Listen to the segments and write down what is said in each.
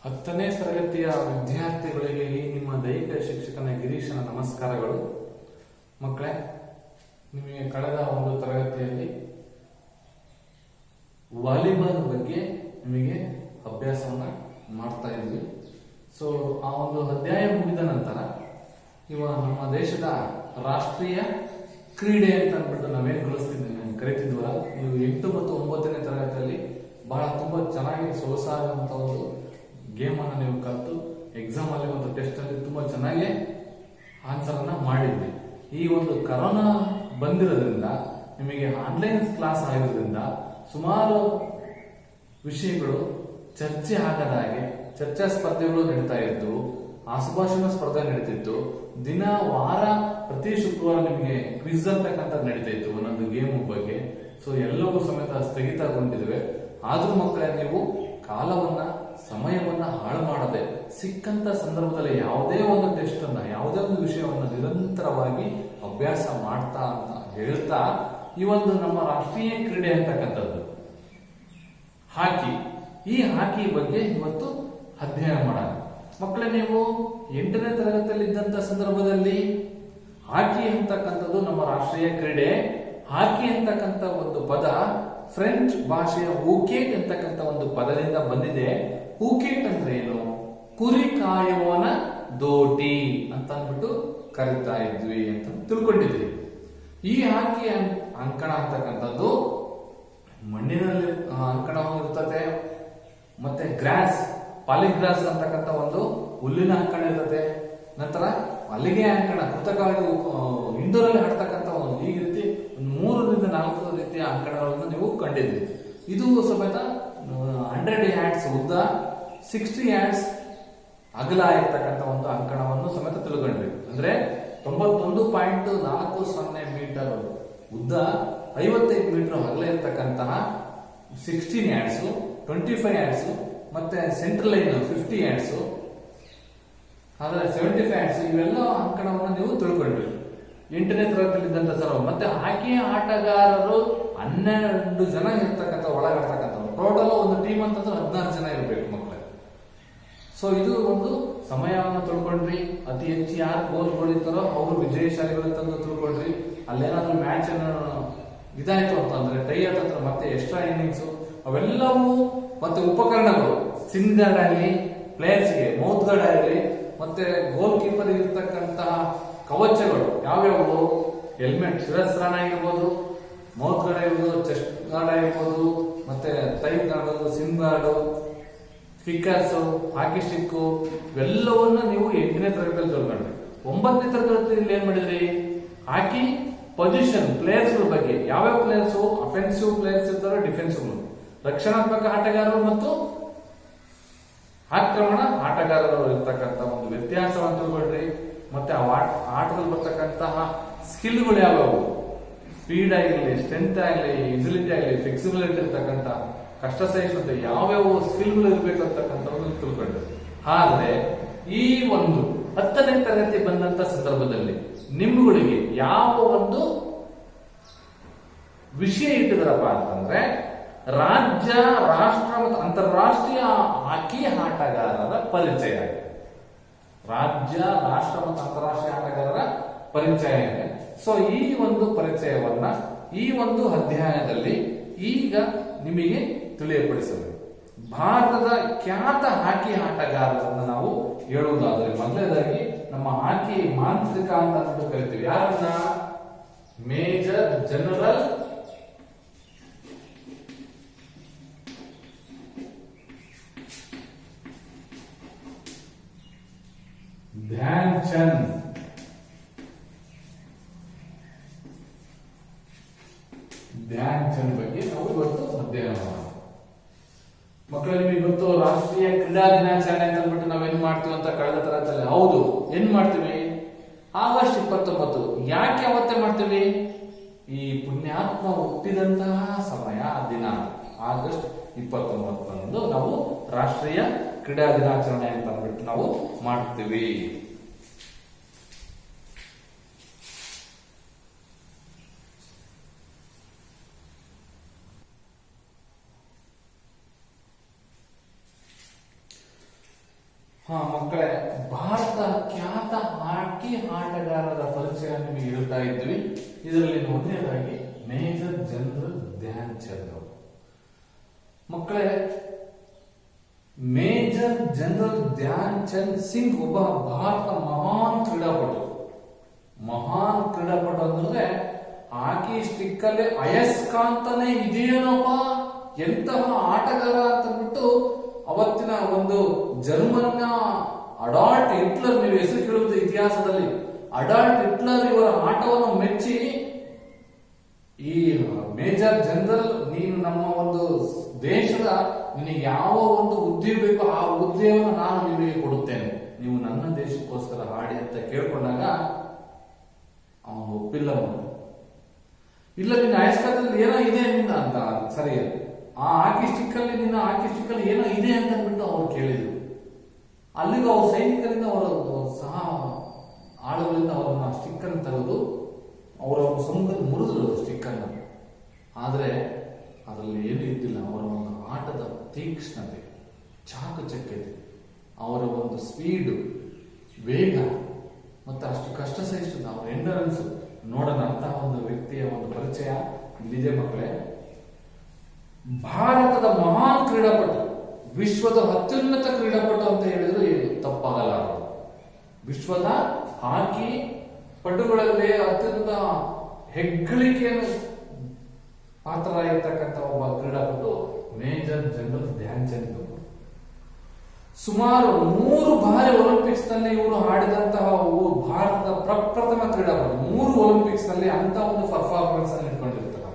10ನೇ ತರಗತಿಯ ವಿದ್ಯಾರ್ಥಿಗಳಿಗೆ ಈ ನಿಮ್ಮ ದೈಹಿಕ ಶಿಕ್ಷಕನ ಗಿರೀಶನ ನಮಸ್ಕಾರಗಳು. ಮಕ್ಕಳೇ, ನಿಮಗೆ ಕಳೆದ ಒಂದು ತರಗತಿಯಲ್ಲಿ ವಾಲಿಬಾಲ್ ಬಗ್ಗೆ ನಿಮಗೆ ಅಭ್ಯಾಸವನ್ನ ಮಾಡ್ತಾ ಇದ್ವಿ. ಸೊ ಆ ಒಂದು ಅಧ್ಯಾಯ ಮುಗಿದ ನಂತರ ಇವ ನಮ್ಮ ದೇಶದ ರಾಷ್ಟ್ರೀಯ ಕ್ರೀಡೆ ಅಂತ ಅಂದ್ಬಿಟ್ಟು ನಾವೇನು ಕರಿತಿದ್ವಲ್ಲ, ನೀವು 8 ಮತ್ತು 9ನೇ ತರಗತಿಯಲ್ಲಿ ಬಹಳ ತುಂಬಾ ಚೆನ್ನಾಗಿ ಸೊಗಸಾದಂತ ಒಂದು ಗೇಮ್ ಅನ್ನು ನೀವು ಕಲಿತು ಎಕ್ಸಾಮ್ ಅಲ್ಲಿ ಒಂದು ಟೆಸ್ಟ್ ಅಲ್ಲಿ ತುಂಬಾ ಚೆನ್ನಾಗಿ ಆನ್ಸರ್ ಅನ್ನ ಮಾಡಿದ್ವಿ. ಈ ಒಂದು ಕರೋನಾ ಬಂದಿರೋದ್ರಿಂದ ನಿಮಗೆ ಆನ್ಲೈನ್ ಕ್ಲಾಸ್ ಆಗಿರೋದ್ರಿಂದ ಸುಮಾರು ವಿಷಯಗಳು ಚರ್ಚೆ ಆಗದ ಹಾಗೆ ಚರ್ಚಾ ಸ್ಪರ್ಧೆಗಳು ನಡೀತಾ ಇದ್ದು, ಆಸುಭಾಷಣ ಸ್ಪರ್ಧೆ ನಡೀತಿತ್ತು. ದಿನ ವಾರ ಪ್ರತಿ ಶುಕ್ರವಾರ ನಿಮಗೆ ಕ್ವಿಜ್ ಅಂತಕ್ಕಂಥ ನಡೀತಾ ಇತ್ತು ಒಂದೊಂದು ಗೇಮ್ ಬಗ್ಗೆ. ಸೊ ಎಲ್ಲವೂ ಸಮೇತ ಸ್ಥಗಿತಗೊಂಡಿವೆ. ಆದ್ರೂ ಮಕ್ಕಳೇ, ನೀವು ಕಾಲವನ್ನ ಸಮಯವನ್ನ ಹಾಳು ಮಾಡದೆ ಸಿಕ್ಕಂತ ಸಂದರ್ಭದಲ್ಲಿ ಯಾವುದೇ ಒಂದು ಟೆಸ್ಟ್ ಅನ್ನ, ಯಾವುದೇ ಒಂದು ವಿಷಯವನ್ನ ನಿರಂತರವಾಗಿ ಅಭ್ಯಾಸ ಮಾಡ್ತಾ ಅಂತ ಹೇಳ್ತಾ, ಈ ಒಂದು ನಮ್ಮ ರಾಷ್ಟ್ರೀಯ ಕ್ರೀಡೆ ಅಂತಕ್ಕಂಥದ್ದು ಹಾಕಿ, ಈ ಹಾಕಿ ಬಗ್ಗೆ ಇವತ್ತು ಅಧ್ಯಯನ ಮಾಡೋಣ. ಮಕ್ಕಳೇ, ನೀವು 8ನೇ ತರಗತಿಯಲ್ಲಿ ಇದ್ದಂತ ಸಂದರ್ಭದಲ್ಲಿ ಹಾಕಿ ಅಂತಕ್ಕಂಥದ್ದು ನಮ್ಮ ರಾಷ್ಟ್ರೀಯ ಕ್ರೀಡೆ. ಹಾಕಿ ಅಂತಕ್ಕಂಥ ಒಂದು ಪದ ಫ್ರೆಂಚ್ ಭಾಷೆಯ ಹೂಕೇಟ್ ಅಂತಕ್ಕಂಥ ಒಂದು ಪದದಿಂದ ಬಂದಿದೆ. ಹೂಕೇಟ್ ಅಂದ್ರೆ ಏನು? ಕುರಿ ಕಾಯುವವನ ದೋಟಿ ಅಂತ ಅಂದ್ಬಿಟ್ಟು ಕರಿತಾ ಇದ್ವಿ ಅಂತ ತಿಳ್ಕೊಂಡಿದ್ವಿ. ಈ ಹಾಕಿ ಅಂಕಣ ಅಂತಕ್ಕಂಥದ್ದು ಮಣ್ಣಿನಲ್ಲಿ ಅಂಕಣವಿರ್ತದೆ, ಮತ್ತೆ ಗ್ರಾಸ್, ಪಾಲಿಗ್ರಾಸ್ ಅಂತಕ್ಕಂಥ ಒಂದು ಹುಲ್ಲಿನ ಅಂಕಣ ಇರ್ತದೆ. ನಂತರ ಮಲ್ಲಿಗೆ ಅಂಕಣ, ಕೃತಕವಾಗಿ ಇಂಡೋರಲ್ಲಿ ಆಡ್ತಕ್ಕಂಥ ಒಂದು ಈ ರೀತಿ 3ರಿಂದ 4 ರೀತಿಯ ಅಂಕಣಗಳನ್ನು ನೀವು ಕಂಡಿದ್ರಿ. ಇದು ಸಮೇತ 100 yards ಉದ್ದ, 60 yards ಅಗಲ ಇರ್ತಕ್ಕಂಥ ಒಂದು ಅಂಕಣವನ್ನು ಸಮೇತ ತಿಳ್ಕೊಂಡ್ರಿ. ಅಂದ್ರೆ 91.40 ಮೀಟರ್ ಉದ್ದ, 55 ಮೀಟರ್ ಅಗಲ ಇರ್ತಕ್ಕಂತಹ 16 yards, 25 yards, ಮತ್ತೆ ಸೆಂಟ್ರಲ್ ಲೈನ್ 50 yards, ಆದ್ರೆ 75 yards, ಇವೆಲ್ಲ ಅಂಕಣವನ್ನು ನೀವು ತಿಳ್ಕೊಂಡ್ರಿ 8ನೇ ತರಗತಿಯಲ್ಲಿದ್ದಂತ ಸರ್. ಮತ್ತೆ ಹಾಕಿ ಆಟಗಾರರು 12 ಜನ ಇರ್ತಕ್ಕಂಥ ಒಳಗಾಡ್ತಕ್ಕಂಥ ಟೋಟಲ್ ಒಂದು ಟೀಮ್ ಅಂತಂದ್ರೆ 16 ಜನ ಇರಬೇಕು ಮಕ್ಕಳೇ. ಸೊ ಇದು ಒಂದು ಸಮಯವನ್ನು ತಿಳ್ಕೊಂಡ್ರಿ. ಅತಿ ಹೆಚ್ಚು ಯಾರು ಗೋಲ್ ಹೊಡಿತಾರೋ ಅವರು ವಿಜಯಶಾಲಿಗಳು ತಂದು ತಿಳ್ಕೊಂಡ್ರಿ. ಅಲ್ಲೇನಾದ್ರೂ ಮ್ಯಾಚ್ ಇದಾಯ್ತು ಅಂತಂದ್ರೆ ಟೈ ಆತಂದ್ರೆ ಮತ್ತೆ ಎಕ್ಸ್ಟ್ರಾ ಇನ್ನಿಂಗ್ಸ್ ಅವೆಲ್ಲವೂ, ಮತ್ತೆ ಉಪಕರಣಗಳು, ಸಿನ್ ಗಾರ್ಡ್ ಆಗಲಿ, ಪ್ಲೇಯರ್ಸ್ಗೆ ಮೌತ್ ಗಾರ್ಡ್ ಆಗಲಿ, ಮತ್ತೆ ಗೋಲ್ ಕೀಪರ್ ಇರ್ತಕ್ಕಂತಹ ಕವಚಗಳು ಯಾವ್ಯಾವು? ಹೆಲ್ಮೆಟ್, ಶಿರಸ್ತ್ರಾಣ ಆಗಿರ್ಬೋದು, ಮೌತ್ ಗಾರ್ಡ್ ಆಗಿರ್ಬೋದು, ಚೆಸ್ಟ್ ಗಾರ್ಡ್ ಆಗಿರ್ಬೋದು, ಮತ್ತೆ ತೈ ಗಾರ್ಡ್, ಸಿನ್ ಗಾರ್ಡ್, ಸ್ಟಿಕ್ಕರ್ಸ್, ಹಾಕಿ ಸ್ಟಿಕ್, ಇವೆಲ್ಲವನ್ನ ನೀವು 8ನೇ ತರಗತಿಯಲ್ಲಿ ತಿಳ್ಕೊಂಡ್ರಿ. 9ನೇ ತರಗತಿಯಲ್ಲಿ ಏನ್ ಮಾಡಿದ್ರಿ? ಹಾಕಿ ಪೊಸಿಷನ್ ಪ್ಲೇಯರ್ಸ್ ಬಗ್ಗೆ, ಯಾವ್ಯಾವ ಪ್ಲೇಯರ್ಸ್ ಅಫೆನ್ಸಿವ್ ಪ್ಲೇಯರ್ಸ್ ಇರ್ತಾರೆ, ಡಿಫೆನ್ಸಿವ್, ರಕ್ಷಣಾತ್ಮಕ ಆಟಗಾರರು ಮತ್ತು ಆಕ್ರಮಣ ಆಟಗಾರರು ಇರ್ತಕ್ಕಂಥ ಒಂದು ವ್ಯತ್ಯಾಸವನ್ನು ತಿಳ್ಕೊಂಡ್ರಿ. ಮತ್ತೆ ಆ ಆಟದಲ್ಲಿ ಬರ್ತಕ್ಕಂತಹ ಸ್ಕಿಲ್ಗಳು ಯಾವ್ಯಾವು? ಸ್ಪೀಡ್ ಆಗಿರಲಿ, ಸ್ಟ್ರೆಂತ್ ಆಗಲಿ, ಇಸಿಲಿಟಿ ಆಗಲಿ, ಫ್ಲೆಕ್ಸಿಬಿಲಿಟಿ ಇರ್ತಕ್ಕಂಥ, ಕಷ್ಟ ಸಹಿಷ್ಣುತೆ, ಯಾವ್ಯಾವ ಸ್ಕಿಲ್ಗಳು ಇರ್ಬೇಕಂತಕ್ಕಂಥದ್ದು ತಿಳ್ಕೊಂಡ್ರಿ. ಆದ್ರೆ ಈ ಒಂದು 10ನೇ ತರಗತಿ ಬಂದಂತ ಸಂದರ್ಭದಲ್ಲಿ ನಿಮ್ಗಳಿಗೆ ಯಾವ ಒಂದು ವಿಷಯ ಇಟ್ಟಿದಾರಪ್ಪ ಅಂತಂದ್ರೆ, ರಾಜ್ಯ, ರಾಷ್ಟ್ರ ಮತ್ತು ಅಂತಾರಾಷ್ಟ್ರೀಯ ಹಾಕಿ ಆಟಗಾರರ ಪರಿಚಯ ಆಗಿದೆ. ರಾಜ್ಯ, ರಾಷ್ಟ್ರ ಮತ್ತು ಅಂತಾರಾಷ್ಟ್ರೀಯ ಆಟಗಾರರ ಪರಿಚಯ ಇದೆ. ಸೊ ಈ ಒಂದು ಪರಿಚಯವನ್ನ ಈ ಒಂದು ಅಧ್ಯಾಯದಲ್ಲಿ ಈಗ ನಿಮಗೆ ತಿಳಿಯಪಡಿಸಬೇಕು. ಭಾರತದ ಖ್ಯಾತ ಹಾಕಿ ಆಟಗಾರರನ್ನು ನಾವು ಹೇಳುವುದಾದರೆ, ಮೊದಲನೇದಾಗಿ ನಮ್ಮ ಹಾಕಿ ಮಾಂತ್ರಿಕ ಅಂತ ಕರಿತೀವಿ. ಯಾರನ್ನ? Major general Dhyan Chand. ಧ್ಯಾನ್ ಚಂದ್ ಬಗ್ಗೆ ನಾವು ಇವತ್ತು ಅಧ್ಯಯನ ಮಾಡೋಣ. ಮಕ್ಕಳು, ನಿಮಗೆ ಗೊತ್ತು ರಾಷ್ಟ್ರೀಯ ಕ್ರೀಡಾ ದಿನಾಚರಣೆ ಅಂತ ಅಂದ್ಬಿಟ್ಟು ನಾವೇನ್ ಮಾಡ್ತೀವಿ ಅಂತ ಕಳೆದ ತರಗತಿಯಲ್ಲಿ. ಹೌದು, ಏನ್ ಮಾಡ್ತೀವಿ? ಆಗಸ್ಟ್ 29. ಯಾಕೆ ಅವತ್ತೇ ಮಾಡ್ತೀವಿ? ಈ ಪುಣ್ಯಾತ್ಮ ಹುಟ್ಟಿದಂತಹ ಸಮಯ, ದಿನ ಆಗಸ್ಟ್ 29 ನಾವು ರಾಷ್ಟ್ರೀಯ ಕ್ರೀಡಾ ದಿನಾಚರಣೆ ಅಂತ ಅಂದ್ಬಿಟ್ಟು ನಾವು ಮಾಡ್ತೀವಿ. ಮಕ್ಕಳೇ, ಭಾರತ ಖ್ಯಾತ ಹಾಕಿ ಆಟಗಾರರ ಪರಿಚಯ ನಿಮಗೆ ಹೇಳ್ತಾ ಇದ್ವಿ. ಇದರಲ್ಲಿ ಮೊದಲನೇದಾಗಿ ಮೇಜರ್ ಜನರಲ್ ಧ್ಯಾನ್ ಚಂದ್ ಅವರು. ಮಕ್ಕಳೇ, ಮೇಜರ್ ಜನರಲ್ ಧ್ಯಾನ್ ಚಂದ್ ಸಿಂಗ್ ಒಬ್ಬ ಭಾರತ ಮಹಾನ್ ಕ್ರೀಡಾಪಟು ಅಂದ್ರೆ ಹಾಕಿ ಸ್ಟಿಕ್ ಅಲ್ಲಿ ಅಯಸ್ಕಾಂತನೇ ಇದೇನಪ್ಪ, ಎಂತಹ ಆಟಗಾರ ಅಂತಂದ್ಬಿಟ್ಟು ಅವತ್ತಿನ ಒಂದು ಜರ್ಮನ್ನ ಅಡಾಲ್ಟ್ ಹಿಟ್ಲರ್, ನೀವು ಹೆಸರು ಕೇಳುವುದು ಇತಿಹಾಸದಲ್ಲಿ, ಅಡಾಲ್ಟ್ ಹಿಟ್ಲರ್ ಇವರ ಆಟವನ್ನು ಮೆಚ್ಚಿ, ಈ ಮೇಜರ್ ಜನರಲ್ ನೀನು ನಮ್ಮ ಒಂದು ದೇಶದ ನಿನಗೆ ಯಾವ ಒಂದು ಹುದ್ದೆ ಬೇಕೋ ಆ ಹುದ್ದೆಯನ್ನು ನಾನು ನಿಮಗೆ ಕೊಡುತ್ತೇನೆ, ನೀವು ನನ್ನ ದೇಶಕ್ಕೋಸ್ಕರ ಹಾಡಿ ಅಂತ ಕೇಳ್ಕೊಂಡಾಗ ಅವನು ಒಪ್ಪಿಲ್ಲ. ಇಲ್ಲ, ನಿನ್ನ ಅಯಸ್ಕಾಂತದಲ್ಲಿ ಏನೋ ಇದೆ ನಿನ್ನ ಅಂತ, ಸರಿ, ಆ ಹಾಕಿ ಸ್ಟಿಕ್ ಅಲ್ಲಿ ಏನೋ ಇದೆ ಅಂತ ಅಂದ್ಬಿಟ್ಟು ಅವ್ರು ಕೇಳಿದ್ರು. ಅಲ್ಲಿಗೂ ಅವ್ರ ಸೈನಿಕರಿಂದ ಅವರ ಸಹ ಆಳುಗಳಿಂದ ಅವರನ್ನ ಸ್ಟಿಕ್ ಅನ್ನು ತೆಗೆದು ಅವರ ಸಮುಖದಲ್ಲಿ ಮುರಿದ್ರು ಸ್ಟಿಕ್ ಅನ್ನು. ಆದ್ರೆ ಅದರಲ್ಲಿ ಏನು ಇದ್ದಿಲ್ಲ, ಅವರ ಒಂದು ಆಟದ ತೀಕ್ಷ್ಣತೆ, ಚಾಕಚಕ್ಯತೆ, ಅವರ ಒಂದು ಸ್ಪೀಡ್, ವೇಗ, ಮತ್ತೆ ಅಷ್ಟು ಕಷ್ಟ ಸಹಿಷ್ಣುತೆ, ಅವರ ಎಂಡರೆನ್ಸ್ ನೋಡೋಣ ಅಂತ ಒಂದು ವ್ಯಕ್ತಿಯ ಒಂದು ಪರಿಚಯ ಇಲ್ಲಿದೆ ಮಕ್ಕಳೇ. ಭಾರತದ ಮಹಾನ್ ಕ್ರೀಡಾಪಟು, ವಿಶ್ವದ ಅತ್ಯುನ್ನತ ಕ್ರೀಡಾಪಟು ಅಂತ ಹೇಳಿದ್ರು ತಪ್ಪಾಗಲ್ಲ. ವಿಶ್ವದ ಹಾಕಿ ಪಟುಗಳಲ್ಲಿ ಅತ್ಯಂತ ಹೆಗ್ಗಳಿಕೆಯನ್ನು ಪಾತ್ರರಾಗಿರ್ತಕ್ಕಂಥ ಒಬ್ಬ ಕ್ರೀಡಾಪಟು ಮೇಜರ್ ಜನರಲ್ ಧ್ಯಾನ್ ಚಂದ್. ಸುಮಾರು 3 ಬಾರಿ ಒಲಿಂಪಿಕ್ಸ್ ನಲ್ಲಿ ಇವರು ಆಡಿದಂತಹ ಭಾರತದ ಪ್ರಪ್ರಥಮ ಕ್ರೀಡಾಪಟು. 3 ಒಲಿಂಪಿಕ್ಸ್ ನಲ್ಲಿ ಅಂತ ಒಂದು ಪರ್ಫಾರ್ಮೆನ್ಸ್ ಅನ್ನು ಇಟ್ಕೊಂಡಿರ್ತಾರೆ.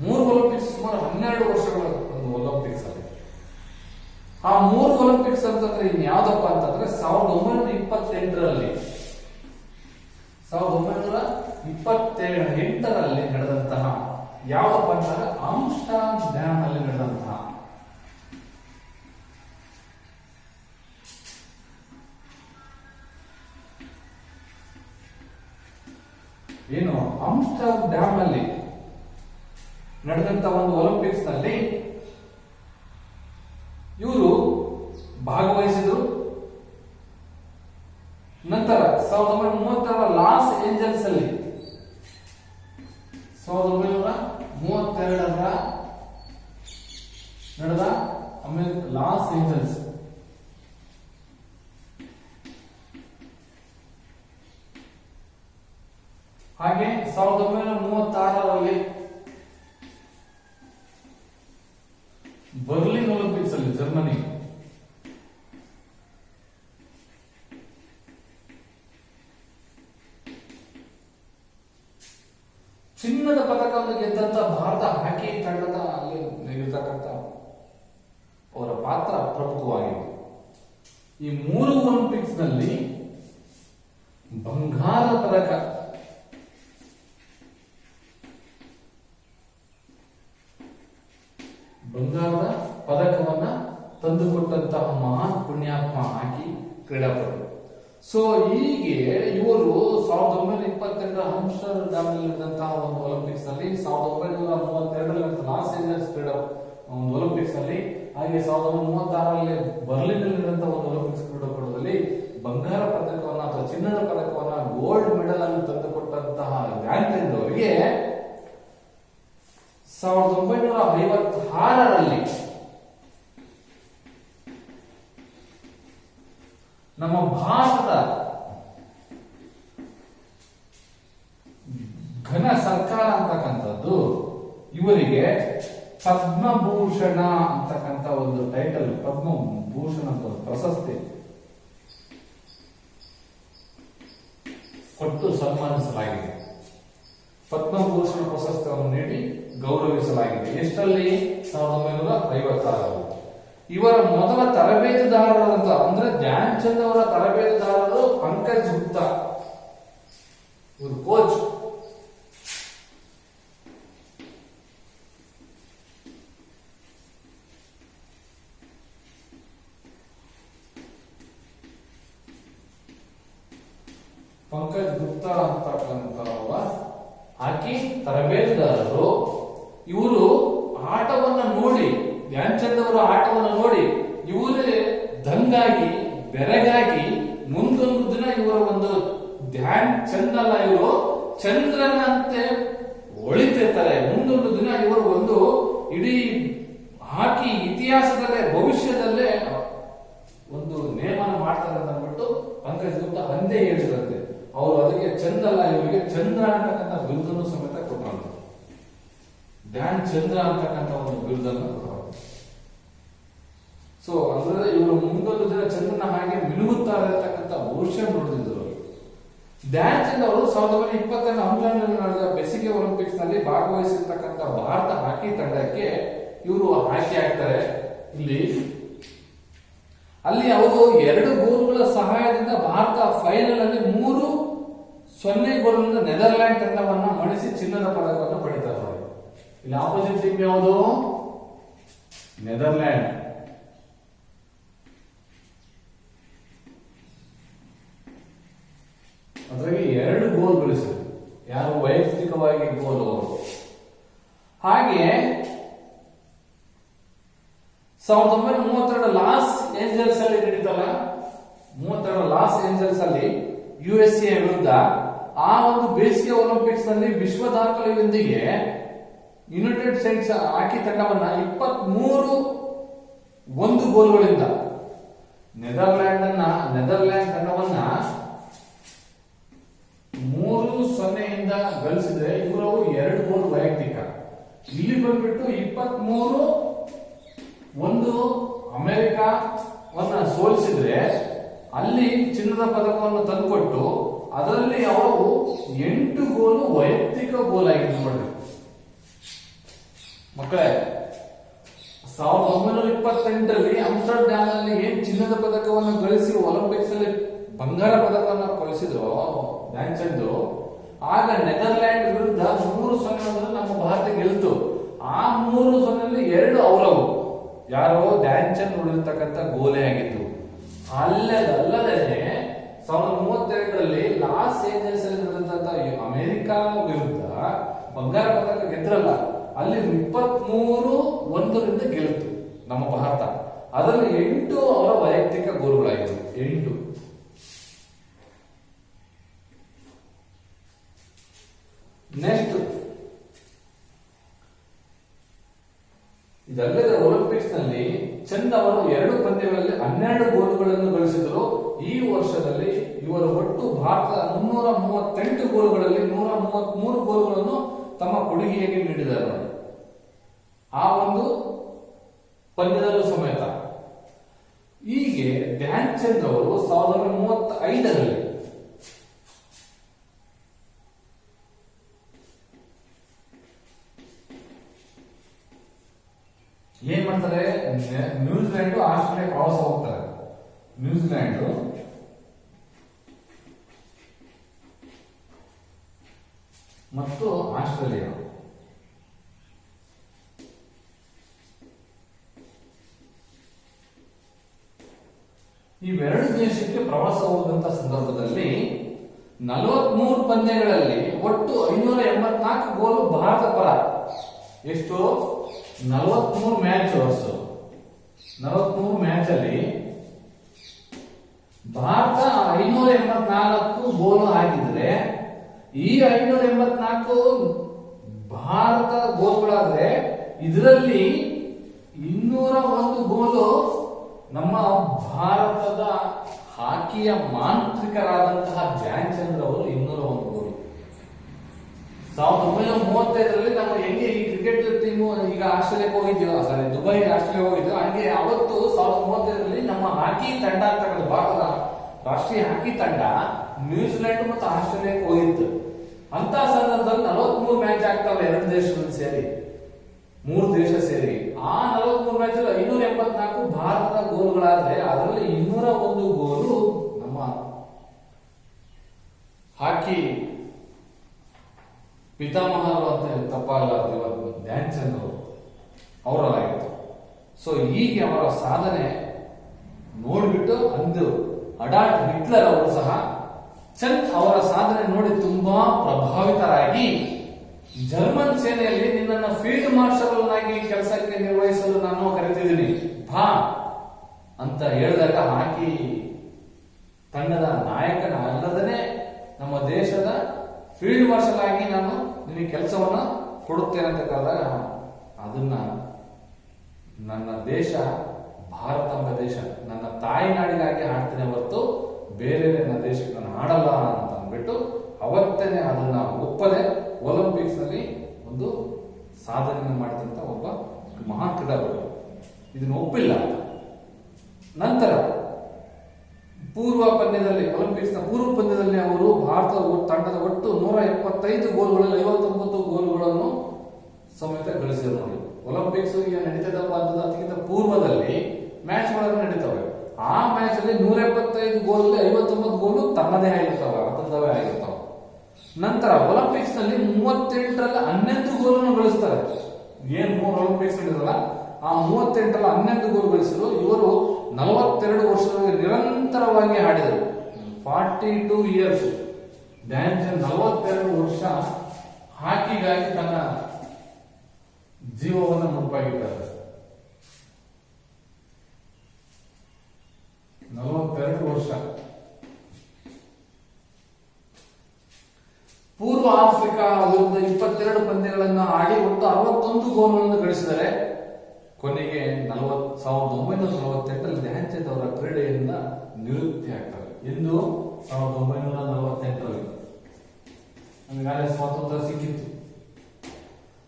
3 ಒಲಿಂಪಿಕ್ಸ್, ಸುಮಾರು 12 ವರ್ಷಗಳ ಒಂದು ಒಲಿಂಪಿಕ್ಸ್ ಅಲ್ಲಿ. ಆ 3 ಒಲಿಂಪಿಕ್ಸ್ ಅಂತಂದ್ರೆ ಇನ್ಯಾವುದಪ್ಪ ಅಂತಂದ್ರೆ 1928ರಲ್ಲಿ 1928ರಲ್ಲಿ ನಡೆದಂತಹ ಯಾವಪ್ಪ ಅಂತಂದ್ರೆ ಆಮ್ಸ್ಟರ್ಡ್ಯಾಮ್ ನಲ್ಲಿ ನಡೆದಂತಹ ಆಮ್ಸ್ಟರ್ಡ್ಯಾಮ್ ನಲ್ಲಿ ನಡೆದಂತ ಒಂದು ಒಲಿಂಪಿಕ್ಸ್ ನಲ್ಲಿ ಇವರು ಭಾಗವಹಿಸಿದ್ರು. ನಂತರ 1930ರ ಲಾಸ್ ಏಂಜಲ್ಸ್ ಅಲ್ಲಿ 1932ರ ನಡೆದ ಲಾಸ್ ಏಂಜಲ್ಸ್, ಹಾಗೆ 1936ರಲ್ಲಿ ಬರ್ಲಿನ್ ಒಲಿಂಪಿಕ್ಸ್ ಅಲ್ಲಿ ಜರ್ಮನಿ, ಚಿನ್ನದ ಪದಕವನ್ನು ಗೆದ್ದಂತ ಭಾರತ ಹಾಕಿ ತಂಡದ ಅಲ್ಲಿ ಇರತಕ್ಕಂಥ ಅವರ ಪಾತ್ರ ಪ್ರಮುಖವಾಗಿದೆ. ಈ 3 ಒಲಿಂಪಿಕ್ಸ್ ನಲ್ಲಿ ಬಂಗಾರದ ಪದಕವನ್ನ ತಂದುಕೊಟ್ಟಂತಹ ಮಹಾನ್ ಪುಣ್ಯಾತ್ಮ ಹಾಕಿ ಕ್ರೀಡಾಪಟು. ಸೊ ಹೀಗೆ ಇವರು 1928ರ ಆಮ್ಸ್ಟರ್ಡ್ಯಾಮ್ ನಲ್ಲಿ ನಡೆದಂತಹ ಒಂದು ಒಲಿಂಪಿಕ್ಸ್ ನಲ್ಲಿ, 1932ರಲ್ಲಿ ಲಾಸ್ ಏಂಜಲ್ಸ್ ಒಂದು ಒಲಿಂಪಿಕ್ಸ್ ನಲ್ಲಿ, ಹಾಗೆ 1936ರಲ್ಲಿ ಬರ್ಲಿನ್ ನಲ್ಲಿ ನಡೆದಂತಹ ಒಂದು ಒಲಿಂಪಿಕ್ಸ್ ಕ್ರೀಡಾಕೂಟದಲ್ಲಿ ಬಂಗಾರ ಪದಕವನ್ನ ಅಥವಾ ಚಿನ್ನದ ಪದಕವನ್ನ, ಗೋಲ್ಡ್ ಮೆಡಲ್ ಅನ್ನು ತಂದುಕೊಟ್ಟಂತಹ ಧ್ಯಾನ್ ಚಂದ್ ಅವರಿಗೆ 1956ರಲ್ಲಿ ನಮ್ಮ ಭಾರತದ ಘನ ಸರ್ಕಾರ ಅಂತಕ್ಕಂಥದ್ದು ಇವರಿಗೆ ಪದ್ಮಭೂಷಣ ಅಂತಕ್ಕಂಥ ಒಂದು ಟೈಟಲ್, ಪದ್ಮಭೂಷಣ ಅಂತ ಪ್ರಶಸ್ತಿ ಕೊಟ್ಟು ಸನ್ಮಾನಿಸಲಾಗಿದೆ. ಪದ್ಮಭೂಷಣ ಪ್ರಶಸ್ತಿಯನ್ನು ನೀಡಿ ಗೌರವಿಸಲಾಗಿದೆ. ಎಷ್ಟರಲ್ಲಿ? 1956ರಲ್ಲಿ. ಇವರ ಮೊದಲ ತರಬೇತುದಾರರಾದಂತ ಅಂದ್ರೆ ಧ್ಯಾನ್ ಚಂದ್ ಅವರ ತರಬೇತುದಾರರು ಪಂಕಜ್ ಗುಪ್ತಾ, ಇವರು ಕೋಚ್. ಪಂಕಜ್ ಗುಪ್ತಾ ಅಂತಕ್ಕಂಥವ ಹಾಕಿ ತರಬೇತುದಾರರು. ಇವರು ಆಟವನ್ನ ನೋಡಿ, ಧ್ಯಾನ್ ಚಂದ್ ಅವರ ಆಟವನ್ನು ನೋಡಿ ಇವರೇ ದಂಗಾಗಿ ಬೆರಗಾಗಿ ಮುಂದೊಂದು ದಿನ ಇವರ ಒಂದು ಧ್ಯಾನ್ ಚಂದ್ ಅಲ್ಲ, ಇವರು ಚಂದ್ರನಂತೆ ಹೊಳಿತಿರ್ತಾರೆ. ಮುಂದೊಂದು ದಿನ ಇವರು ಒಂದು ಇಡೀ ಹಾಕಿ ಇತಿಹಾಸದಲ್ಲೇ ಭವಿಷ್ಯದಲ್ಲೇ ಒಂದು ನೇಮನ ಮಾಡ್ತಾರೆ ಅಂತ ಅಂದ್ಬಿಟ್ಟು ಪಂಕಜ್ ಗುಪ್ತಾ ಅಂದೇ ಹೇಳಿದ್ರಂತೆ. ಅವರು ಅದಕ್ಕೆ ಚಂದ್ ಅಲ್ಲ, ಇವರಿಗೆ ಚಂದ್ರ ಅಂತಕ್ಕಂಥ ಬಿರುದನ್ನು ಸಮೇತ ಕೊಟ್ಟರು. ಧ್ಯಾನ್ ಚಂದ್ರ ಅಂತಕ್ಕಂಥ ಒಂದು ಬಿರುದನ್ನು ಕೊಟ್ಟರು. ಸೊ ಅಂದ್ರೆ ಇವರು ಮುಂದೊಂದು ದಿನ ಚಂದ್ರನ ಹಾಗೆ ಮಿನುಗುತ್ತಾರೆ ಅಂತಕ್ಕಂಥ ಭವಿಷ್ಯ ನೋಡಿದ್ರು. ಧ್ಯಾನ್ ಚಂದ್ ಅವರು 1920 ಇಂಗ್ಲೆಂಡ್ನಲ್ಲಿ ನಡೆದ ಬೇಸಿಗೆ ಒಲಿಂಪಿಕ್ಸ್ ನಲ್ಲಿ ಭಾಗವಹಿಸಿರ್ತಕ್ಕಂಥ ಭಾರತ ಹಾಕಿ ತಂಡಕ್ಕೆ ಇವರು ಆಯ್ಕೆ ಆಗ್ತಾರೆ. ಅಲ್ಲಿ ಅವರು 2 ಗೋಲುಗಳ ಸಹಾಯದಿಂದ ಭಾರತ ಫೈನಲ್ ಅಲ್ಲಿ 3-0 ಗೋಲಿನಿಂದ ನೆದರ್ಲ್ಯಾಂಡ್ ತಂಡವನ್ನ ಮಣಿಸಿ ಚಿನ್ನದ ಪದಕವನ್ನು ಪಡೆತಾರೆ. ಇಲ್ಲಿ ಆಪೋಸಿಟ್ ಟೀಮ್ ಯಾವುದು? ನೆದರ್ಲ್ಯಾಂಡ್. ಅದರಲ್ಲಿ 2 ಗೋಲ್ ಗಳಿಸಿದ್ರು. ಯಾರು? ವೈಯಕ್ತಿಕವಾಗಿ ಗೋಲ್ ಅವರು. ಹಾಗೆ 1932 ಲಾಸ್ ಏಂಜಲ್ಸ್ ಅಲ್ಲಿ ನಡೀತಲ್ಲ, 32 ಲಾಸ್ ಏಂಜಲ್ಸ್ ಅಲ್ಲಿ USA ವಿರುದ್ಧ ಆ ಒಂದು ಬೇಸಿಗೆ ಒಲಿಂಪಿಕ್ಸ್ ನಲ್ಲಿ ವಿಶ್ವ ದಾಖಲೆಯೊಂದಿಗೆ ಯುನೈಟೆಡ್ ಸ್ಟೇಟ್ಸ್ ಹಾಕಿ ತಂಡವನ್ನ 23-1 ಗೋಲ್ಗಳಿಂದ ನೆದರ್ಲ್ಯಾಂಡ್ ತಂಡವನ್ನ 3-0 ಗಳಿಸಿದ್ರೆ ಇವರು 2 ಗೋಲ್ ವೈಯಕ್ತಿಕ. ಇಲ್ಲಿ ಬಂದ್ಬಿಟ್ಟು 23-1 ಅಮೆರಿಕವನ್ನ ಸೋಲಿಸಿದ್ರೆ ಅಲ್ಲಿ ಚಿನ್ನದ ಪದಕವನ್ನು ತಂದುಕೊಟ್ಟು ಅದರಲ್ಲಿ ಅವರು 8 ಗೋಲು ವೈಯಕ್ತಿಕ ಗೋಲ್ ಆಗಿದ್ದು ನೋಡ್ರಿ ಮಕ್ಕಳೇ. 1928 ಆಮ್ಸ್ಟರ್ಡ್ಯಾಮ್ ನಲ್ಲಿ ಏನ್ ಚಿನ್ನದ ಪದಕವನ್ನು ಗಳಿಸಿ ಒಲಿಂಪಿಕ್ಸ್ ಅಲ್ಲಿ ಬಂಗಾರ ಪದಕವನ್ನು ಕೊಲಿಸಿದ್ರು ಧ್ಯಾನ್ ಚಂದ್, ಆಗ ನೆದರ್ಲ್ಯಾಂಡ್ ವಿರುದ್ಧ 3-0 ನಮ್ಮ ಭಾರತ ಗೆಲ್ತು. ಆ 3-0 2 ಅವರವು ಯಾರೋ ಧ್ಯಾನ್ ಚಂದ್ ಉಳಿದಿರ್ತಕ್ಕಂಥ ಗೋಲೆ ಆಗಿತ್ತು. ಅಲ್ಲದೆ 1932 ಲಾಸ್ ಏಂಜಲ್ಸ್ ಅಲ್ಲಿ ನಡೆದಂತ ಅಮೆರಿಕ ವಿರುದ್ಧ ಬಂಗಾರ ಪದಕ ಗೆದ್ರಲ್ಲ, ಅಲ್ಲಿ 23-1 ಗೆಲ್ತು ನಮ್ಮ ಭಾರತ. ಅದರಲ್ಲಿ 8 ಅವರ ವೈಯಕ್ತಿಕ ಗೋಲುಗಳಾಗಿತ್ತು. 8. ನೆಕ್ಸ್ಟ್ ಇದಲ್ಲದೆ ಒಲಿಂಪಿಕ್ಸ್ ನಲ್ಲಿ ಚಂದ್ ಅವರು 2 ಪಂದ್ಯಗಳಲ್ಲಿ 12 ಗೋಲುಗಳನ್ನು ಗಳಿಸಿದರು. ಈ ವರ್ಷದಲ್ಲಿ ಇವರು ಒಟ್ಟು ಭಾರತ 338 ಗೋಲುಗಳಲ್ಲಿ 133 ಗೋಲುಗಳನ್ನು ತಮ್ಮ ಕೊಡುಗೆಯಾಗಿ ನೀಡಿದ್ದಾರೆ ನೋಡಿ ಆ ಒಂದು ಪಂದ್ಯದಲ್ಲೂ ಸಮೇತ. ಹೀಗೆ ಧ್ಯಾನ್ ಚಂದ್ ಅವರು 1935 ಏನ್ ಮಾಡ್ತಾರೆ? ನ್ಯೂಜಿಲೆಂಡ್ ಆಸ್ಟ್ರೇಲಿಯಾ ಪ್ರವಾಸ ಹೋಗ್ತಾರೆ. ನ್ಯೂಜಿಲೆಂಡ್ ಮತ್ತು ಆಸ್ಟ್ರೇಲಿಯಾ ಇವೆರಡು ದೇಶಕ್ಕೆ ಪ್ರವಾಸ ಹೋದಂತ ಸಂದರ್ಭದಲ್ಲಿ 43 ಪಂದ್ಯಗಳಲ್ಲಿ ಒಟ್ಟು 584 ಗೋಲು ಭಾರತ ಪರ. ಎಷ್ಟು? 43 ಮ್ಯಾಚ್. 43 ಮ್ಯಾಚ್ ಅಲ್ಲಿ ಭಾರತ 584 ಗೋಲು ಹಾಕಿದ್ರೆ ಈ 584 ಭಾರತ ಗೋಲ್ಗಳಾದ್ರೆ ಇದರಲ್ಲಿ 201 ಗೋಲು ನಮ್ಮ ಭಾರತದ ಹಾಕಿಯ ಮಾಂತ್ರಿಕರಾದಂತಹ ಧ್ಯಾನ್ ಚಂದ್ ಅವರು 201 ಗೋಲು. 1935 ನಮ್ಮ ಹೆಂಗೆ ಈ ಕ್ರಿಕೆಟ್ ಟೀಮು ಈಗ ಆಸ್ಟ್ರೇಲಿಯಾಕ್ಕೆ ಹೋಗಿದ್ಯೋ, ಸಾರಿ ದುಬೈ ಆಸ್ಟ್ರೇಲಿಯಾ ಹೋಗಿದ್ಯೋ, ಹಂಗೆ ಅವತ್ತು 1935 ನಮ್ಮ ಹಾಕಿ ತಂಡ ಅಂತ ಭಾರತದ ರಾಷ್ಟ್ರೀಯ ಹಾಕಿ ತಂಡ ನ್ಯೂಜಿಲೆಂಡ್ ಮತ್ತು ಆಸ್ಟ್ರೇಲಿಯಾಕ್ಕೆ ಹೋಗಿತ್ತು. ಅಂತ ಸಂದರ್ಭದಲ್ಲಿ 43 ಮ್ಯಾಚ್ ಆಗ್ತಾವೆ 2 ದೇಶಗಳು ಸೇರಿ, 3 ದೇಶ ಸೇರಿ. ಆ 43 ಮ್ಯಾಚ್ 584 ಭಾರತದ ಗೋಲುಗಳಾದ್ರೆ ಅದರಲ್ಲಿ 201 ಗೋಲು ನಮ್ಮ ಹಾಕಿ ಪಿತಾಮಹರು ಅಂತ ತಪ್ಪಾಗಲಾರ್ದು ಇವತ್ತು ಧ್ಯಾನ್ ಚಂದ್ ಅವರಲ್ಲಾಗಿತ್ತು. ಸೊ ಹೀಗೆ ಅವರ ಸಾಧನೆ ನೋಡಿಬಿಟ್ಟು ಅಂದು ಅಡಾಲ್ಫ್ ಹಿಟ್ಲರ್ ಅವರು ಸಹ ಚಂದ್ ಅವರ ಸಾಧನೆ ನೋಡಿ ತುಂಬಾ ಪ್ರಭಾವಿತರಾಗಿ ಜರ್ಮನ್ ಸೇನೆಯಲ್ಲಿ ನಿನ್ನನ್ನು ಫೀಲ್ಡ್ ಮಾರ್ಷಲ್ ಆಗಿ ಕೆಲಸಕ್ಕೆ ನಿರ್ವಹಿಸಲು ನಾನು ಕರೆತಿದ್ದೀನಿ ಬಾ ಅಂತ ಹೇಳಿದಾಗ ಹಾಕಿ ತಂಡದ ನಾಯಕನ ಅಲ್ಲದೇ ನಮ್ಮ ದೇಶದ ಫೀಲ್ಡ್ ಮಾರ್ಷಲ್ ಆಗಿ ನಾನು ನಿನಗೆ ಕೆಲಸವನ್ನ ಕೊಡುತ್ತೇನೆ ಅಂತ ಕರೆದಾಗ ಅದನ್ನ ನನ್ನ ದೇಶ ಭಾರತ ಎಂಬ ದೇಶ ನನ್ನ ತಾಯಿ ನಾಡಿಗಾಗಿ ಆಡ್ತೇನೆ ಹೊರತು ಬೇರೆ ನನ್ನ ದೇಶಕ್ಕೆ ನಾನು ಆಡಲ್ಲ ಅಂತ ಅಂದ್ಬಿಟ್ಟು ಅವತ್ತೇನೆ ಅದನ್ನ ಒಪ್ಪದೆ ಒಲಿಂಪಿಕ್ಸ್ ನಲ್ಲಿ ಒಂದು ಸಾಧನೆಯನ್ನು ಮಾಡಿದಂತ ಒಬ್ಬ ಮಹಾ ಕ್ರೀಡಾಪಟು ಇದನ್ನ ಒಪ್ಪಿಲ್ಲ. ನಂತರ ಒಲಿಂಪಿಕ್ಸ್ ನ ಪೂರ್ವ ಪಂದ್ಯದಲ್ಲಿ ಅವರು ಭಾರತದ ತಂಡದ ಒಟ್ಟು 175 ಗೋಲ್ಗಳಲ್ಲಿ 59 ಗೋಲುಗಳನ್ನು ಸಮೇತ ಗಳಿಸಿದರು. ನೋಡಿ, ಒಲಿಂಪಿಕ್ಸ್ ಈಗ ನಡೀತದಪ್ಪ ಅಂತ ಅದಕ್ಕಿಂತ ಪೂರ್ವದಲ್ಲಿ ಮ್ಯಾಚ್ ಗಳನ್ನು ನಡೀತವೆ. ಆ ಮ್ಯಾಚ್ ಅಲ್ಲಿ 175 ಗೋಲ್ 59 ಗೋಲು ತನ್ನದೇ ಆಗಿರ್ತಾವೆ, ಅದರದವೇ ಆಗಿರ್ತಾವೆ. ನಂತರ ಒಲಿಂಪಿಕ್ಸ್ ನಲ್ಲಿ 38ರಲ್ಲಿ 11 ಗೋಲನ್ನು ಗಳಿಸ್ತಾರೆ. ಏನ್ 3 ಒಲಿಂಪಿಕ್ಸ್ ನಡೆದಲ್ಲ ಆ 38ರಲ್ಲಿ 11 ಗೋಲ್ ಗಳಿಸಿದ್ರು. ಇವರು 42 ವರ್ಷಗಳಿಗೆ ನಿರಂತರವಾಗಿ ಆಡಿದರು. 42 ಇಯರ್ಸ್ ಡ್ಯಾನ್ ಚಂದ್ 42 ವರ್ಷ ಹಾಕಿಗಾಗಿ ತನ್ನ ಜೀವವನ್ನು ಮುಡುಪಾಗಿದ್ದಾರೆ. 42 ವರ್ಷ. ಪೂರ್ವ ಆಫ್ರಿಕಾ ವಿರುದ್ಧ 22 ಪಂದ್ಯಗಳನ್ನು ಆಡಿ ಒಟ್ಟು 61 ಗೋಲುಗಳನ್ನು ಗಳಿಸಿದರೆ ಕೊನೆಗೆ 1948ರಲ್ಲಿ ಧ್ಯಾನ್ ಚಂದ್ ಅವರ ಕ್ರೀಡೆಯಿಂದ ನಿವೃತ್ತಿ ಆಗ್ತಾರೆ. ಎಂದು 1948ರಲ್ಲಿ ನಮಗಾಗಲೇ ಸ್ವಾತಂತ್ರ್ಯ ಸಿಕ್ಕಿತ್ತು.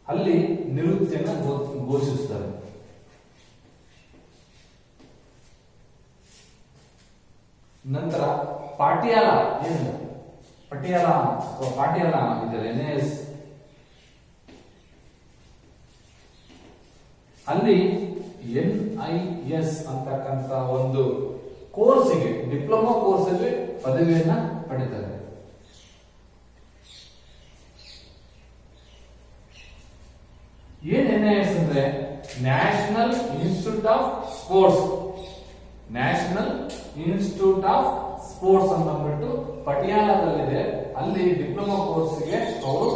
ಅಲ್ಲಿ ನಿವೃತ್ತಿಯನ್ನು ಘೋಷಿಸುತ್ತಾರೆ. ನಂತರ ಪಾಟಿಯಾಲ ಇದೆಯಲ್ಲ NIS, ಅಲ್ಲಿ NIS ಅಂತಕ್ಕಂತ ಒಂದು ಕೋರ್ಸಿಗೆ ಡಿಪ್ಲೊಮಾ ಕೋರ್ಸ್ಗೆ ಪದವಿಯನ್ನ ಪಡಿತಾರೆ. ಏನ್ NIS ಅಂದ್ರೆ national institute of sports. National institute of sports ಅಂತ ಅಂದ್ಬಿಟ್ಟು ಪಟಿಯಾಲದಲ್ಲಿದೆ. ಅಲ್ಲಿ ಡಿಪ್ಲೊಮಾ ಕೋರ್ಸ್ಗೆ ಅವರು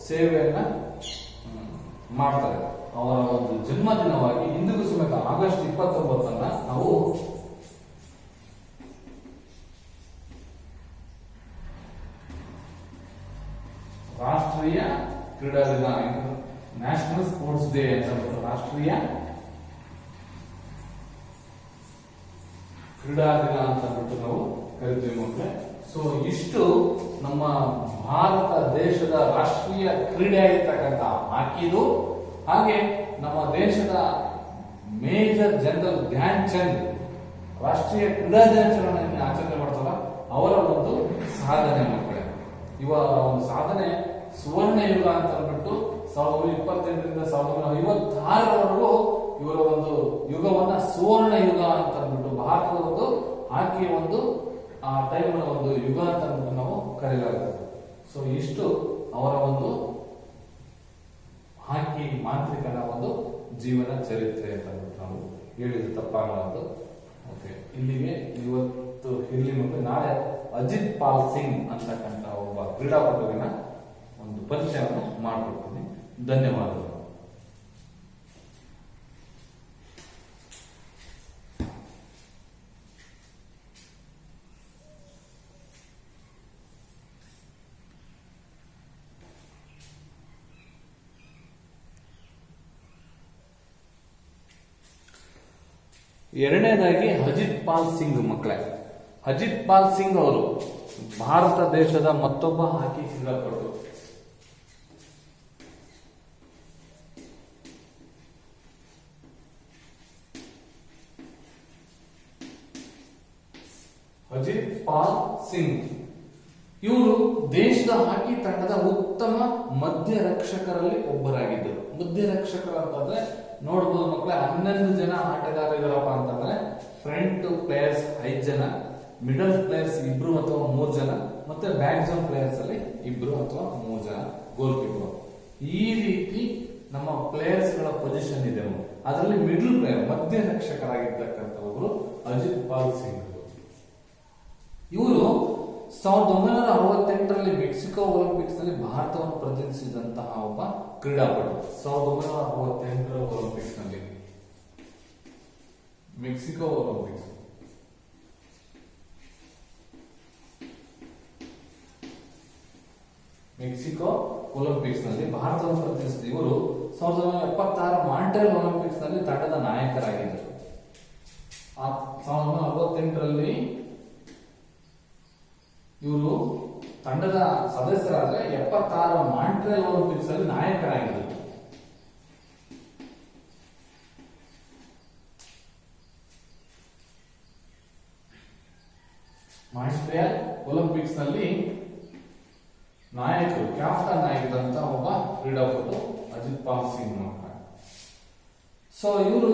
ಸೇವೆಯನ್ನ ಮಾಡ್ತಾರೆ. ಅವರ ಒಂದು ಜನ್ಮದಿನವಾಗಿ ಇಂದಿಗೂ ಸಮೇತ ಆಗಸ್ಟ್ 29 ನಾವು ರಾಷ್ಟ್ರೀಯ ಕ್ರೀಡಾ ದಿನ, ನ್ಯಾಷನಲ್ ಸ್ಪೋರ್ಟ್ಸ್ ಡೇ ಅಂತ ರಾಷ್ಟ್ರೀಯ ಕ್ರೀಡಾ ದಿನ ಅಂತ ಅಂದ್ಬಿಟ್ಟು ನಾವು ಕರಿತೀವಿ ಮಕ್ಕಳೇ. ಸೊ ಇಷ್ಟು ನಮ್ಮ ಭಾರತ ದೇಶದ ರಾಷ್ಟ್ರೀಯ ಕ್ರೀಡೆ ಆಗಿರ್ತಕ್ಕಂಥ ಹಾಕಿದು. ಹಾಗೆ ನಮ್ಮ ದೇಶದ ಮೇಜರ್ ಜನರಲ್ ಧ್ಯಾನ್ ಚಂದ್ ರಾಷ್ಟ್ರೀಯ ಕ್ರೀಡಾ ದಿನಾಚರಣೆಯನ್ನು ಆಚರಣೆ ಮಾಡ್ತಾರ. ಅವರ ಒಂದು ಸಾಧನೆ ಮಕ್ಕಳೇ, ಇವರ ಒಂದು ಸಾಧನೆ ಸುವರ್ಣ ಯುಗ ಅಂತ ಅಂದ್ಬಿಟ್ಟು 1928ರಿಂದ 1956ರವರೆಗೂ ಇವರ ಒಂದು ಯುಗವನ್ನ ಸುವರ್ಣ ಯುಗ ಅಂತ ಅಂದ್ಬಿಟ್ಟು ಭಾರತದ ಒಂದು ಹಾಕಿ ಒಂದು ಆ ಟೈಮ್ ಒಂದು ಯುಗ ಅಂತ ಅಂದ್ಬಿಟ್ಟು ನಾವು ಕರೆಯಲಾಗುತ್ತದೆ. ಸೊ ಇಷ್ಟು ಅವರ ಒಂದು ಹಾಕಿ ಮಾಂತ್ರಿಕನ ಒಂದು ಜೀವನ ಚರಿತ್ರೆ ಅಂತ ನಾವು ಹೇಳಿದ್ರೆ ತಪ್ಪಾಗಲಾರದು. ಓಕೆ, ಇಲ್ಲಿಗೆ ಇವತ್ತು ಇಲ್ಲಿ ಮತ್ತು ನಾಳೆ ಅಜಿತ್ ಪಾಲ್ ಸಿಂಗ್ ಅಂತಕ್ಕಂಥ ಒಬ್ಬ ಕ್ರೀಡಾಪಟುವಿನ ಒಂದು ಪರಿಚಯವನ್ನು ಮಾಡಿಕೊಡ್ತೀನಿ. ಧನ್ಯವಾದಗಳು. ಎರಡನೇದಾಗಿ ಅಜಿತ್ ಪಾಲ್ ಸಿಂಗ್ ಮಕ್ಕಳೇ. ಅಜಿತ್ ಪಾಲ್ ಸಿಂಗ್ ಅವರು ಭಾರತ ದೇಶದ ಮತ್ತೊಬ್ಬ ಹಾಕಿ ಕ್ರೀಡಾಪಟು. ಅಜಿತ್ ಪಾಲ್ ಸಿಂಗ್ ಇವರು ದೇಶದ ಹಾಕಿ ತಂಡದ ಉತ್ತಮ ಮಧ್ಯ ರಕ್ಷಕರಲ್ಲಿ ಒಬ್ಬರಾಗಿದ್ದರು. ಮಧ್ಯ ರಕ್ಷಕರು ಅಂತಂದ್ರೆ ನೋಡಬಹುದು ಮಕ್ಕಳೇ, 11 ಜನ ಆಟಗಾರ ಇದಾರಪ್ಪ ಅಂತಂದ್ರೆ ಫ್ರಂಟ್ ಪ್ಲೇಯರ್ಸ್ 5 ಜನ, ಮಿಡಲ್ ಪ್ಲೇಯರ್ಸ್ 2 ಅಥವಾ 3 ಜನ, ಮತ್ತೆ ಬ್ಯಾಕ್ ಝೋನ್ ಪ್ಲೇಯರ್ಸ್ ಅಲ್ಲಿ 2 ಅಥವಾ 3 ಜನ ಗೋಲ್ ಕೀಪರ್. ಈ ರೀತಿ ನಮ್ಮ ಪ್ಲೇಯರ್ಸ್ ಗಳ ಪೊಸಿಷನ್ ಇದೆ. ಅದರಲ್ಲಿ ಮಿಡಲ್ ಪ್ಲೇಯರ್ ಮಧ್ಯ ರಕ್ಷಕರಾಗಿರ್ತಕ್ಕಂಥವರು ಅಜಿತ್ ಪಾಲ್ ಸಿಂಗ್. ಇವರು 1968ರಲ್ಲಿ ಮೆಕ್ಸಿಕೋ ಒಲಿಂಪಿಕ್ಸ್ ನಲ್ಲಿ ಭಾರತವನ್ನು ಪ್ರತಿನಿಧಿಸಿದಂತಹ ಒಬ್ಬ ಕ್ರೀಡಾಪಟು. 1968ರ ಒಲಿಂಪಿಕ್ಸ್ ನಲ್ಲಿ ಮೆಕ್ಸಿಕೋ ಒಲಿಂಪಿಕ್ಸ್ ಒಲಿಂಪಿಕ್ಸ್ ನಲ್ಲಿ ಭಾರತವನ್ನು ಪ್ರತಿನಿಧಿಸಿದ ಇವರು 1976 ಮಾಂಟ್ರಿಯಲ್ ಒಲಿಂಪಿಕ್ಸ್ ನಲ್ಲಿ ತಂಡದ ನಾಯಕರಾಗಿದ್ದರು. 1948ರಲ್ಲಿ ಇವರು ತಂಡದ ಸದಸ್ಯರಾದ್ರೆ 76 ಮಾಂಟ್ರಿಯಲ್ ಒಲಿಂಪಿಕ್ಸ್ ಅಲ್ಲಿ ನಾಯಕರಾಗಿದ್ದರು. ಮಾಂಟ್ರಿಯಲ್ ಒಲಿಂಪಿಕ್ಸ್ ನಲ್ಲಿ ನಾಯಕರು ಕ್ಯಾಪ್ಟನ್ ಆಗಿದ್ದಂತ ಒಬ್ಬ ಕ್ರೀಡಾಪಟು ಅಜಿತ್ ಪಾಲ್ ಸಿಂಗ್ ಮಾಡ್ತಾರೆ. ಸೊ ಇವರು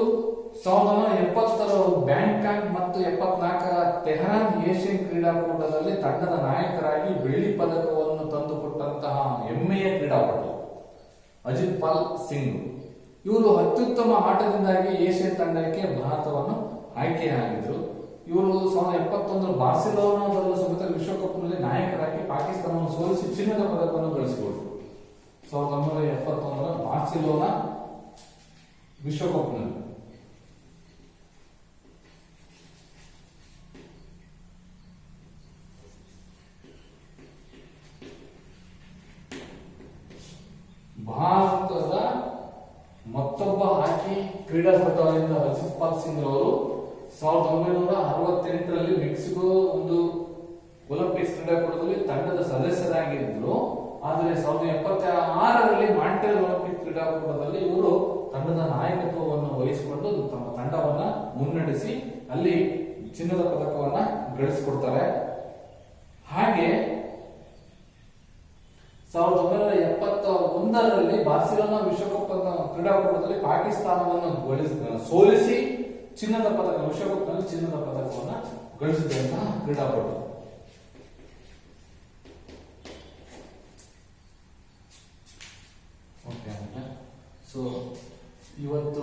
1970 ಬ್ಯಾಂಕಾಕ್ ಮತ್ತು 74ರ ತೆಹರಾನ್ ಏಷ್ಯನ್ ಕ್ರೀಡಾಕೂಟದಲ್ಲಿ ತಂಡದ ನಾಯಕರಾಗಿ ಬೆಳ್ಳಿ ಪದಕವನ್ನು ತಂದುಕೊಟ್ಟಂತಹ ಹೆಮ್ಮೆಯ ಕ್ರೀಡಾಪಟು ಅಜಿತ್ ಪಾಲ್ ಸಿಂಗ್. ಇವರು ಅತ್ಯುತ್ತಮ ಆಟದಿಂದಾಗಿ ಏಷ್ಯನ್ ತಂಡಕ್ಕೆ ಭಾರತವನ್ನು ಆಯ್ಕೆಯಾಗಿದ್ರು. ಇವರು 1971 ಬಾರ್ಸಿಲೋನಾದಲ್ಲೂ ಸಮೇತ ವಿಶ್ವಕಪ್ನಲ್ಲಿ ನಾಯಕರಾಗಿ ಪಾಕಿಸ್ತಾನವನ್ನು ಸೋಲಿಸಿ ಚಿನ್ನದ ಪದಕವನ್ನು ಗಳಿಸಿಕೊಂಡರು. 1971 ಬಾರ್ಸಿಲೋನಾ ವಿಶ್ವಕಪ್ನಲ್ಲಿ. ಭಾರತದ ಮತ್ತೊಬ್ಬ ಹಾಕಿ ಕ್ರೀಡಾಪಟುವಾಗಿದ್ದ ಅಜಿತ್ ಪಾಲ್ ಸಿಂಗ್ ಅವರು 1968ರಲ್ಲಿ ಮೆಕ್ಸಿಕೋ ಒಂದು ಒಲಿಂಪಿಕ್ಸ್ ಕ್ರೀಡಾಕೂಟದಲ್ಲಿ ತಂಡದ ಸದಸ್ಯರಾಗಿದ್ದರು. ಆದರೆ 1976ರಲ್ಲಿ ಮಾಂಟ್ರಿಯಲ್ ಒಲಿಂಪಿಕ್ ಕ್ರೀಡಾಕೂಟದಲ್ಲಿ ಇವರು ತಂಡದ ನಾಯಕತ್ವವನ್ನು ವಹಿಸಿಕೊಂಡು ತಮ್ಮ ತಂಡವನ್ನ ಮುನ್ನಡೆಸಿ ಅಲ್ಲಿ ಚಿನ್ನದ ಪದಕವನ್ನ ಗಳಿಸಿಕೊಡ್ತಾರೆ. ಹಾಗೆ 1971ರಲ್ಲಿ ಬಾರ್ಸಿಲೋನಾ ವಿಶ್ವಕಪ್ ಕ್ರೀಡಾಕೂಟದಲ್ಲಿ ಪಾಕಿಸ್ತಾನವನ್ನು ಸೋಲಿಸಿ ಚಿನ್ನದ ಪದಕ ವಿಶ್ವಕಪ್ನಲ್ಲಿ ಚಿನ್ನದ ಪದಕವನ್ನ ಗಳಿಸಿದಂತಹ ಕ್ರೀಡಾಪಟು. ಸೊ ಇವತ್ತು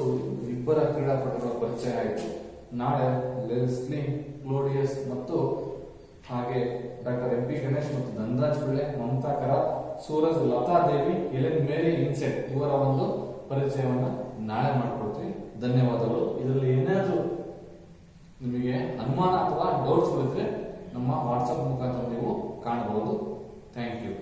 ಇಬ್ಬರ ಕ್ರೀಡಾಪಟುಗಳ ಪರಿಚಯ ಆಯಿತು. ನಾಳೆ ಲೆಸ್ಲಿ ಕ್ಲೋಡಿಯಸ್ ಮತ್ತು ಹಾಗೆ ಡಾಕ್ಟರ್ MP ಗಣೇಶ್ ಮತ್ತು ಧನರಾಜ್ ಪಿಳ್ಳೆ, ಮಮತಾ ಕರಾತ್, ಸೂರಜ್, ಲತಾ ದೇವಿ, ಎಲೆನ್ ಮೇರಿ ಇನ್ಸೆಟ್ ಇವರ ಒಂದು ಪರಿಚಯವನ್ನ ನಾಳೆ ಮಾಡಿಕೊಡ್ತೀವಿ. ಧನ್ಯವಾದಗಳು. ಇದರಲ್ಲಿ ಏನಾದರೂ ನಿಮಗೆ ಅನುಮಾನ ಅಥವಾ ಡೌಟ್ಸ್ ಇದ್ರೆ ನಮ್ಮ ವಾಟ್ಸಪ್ ಮುಖಾಂತರ ನೀವು ಕಾಣಬಹುದು. Thank you.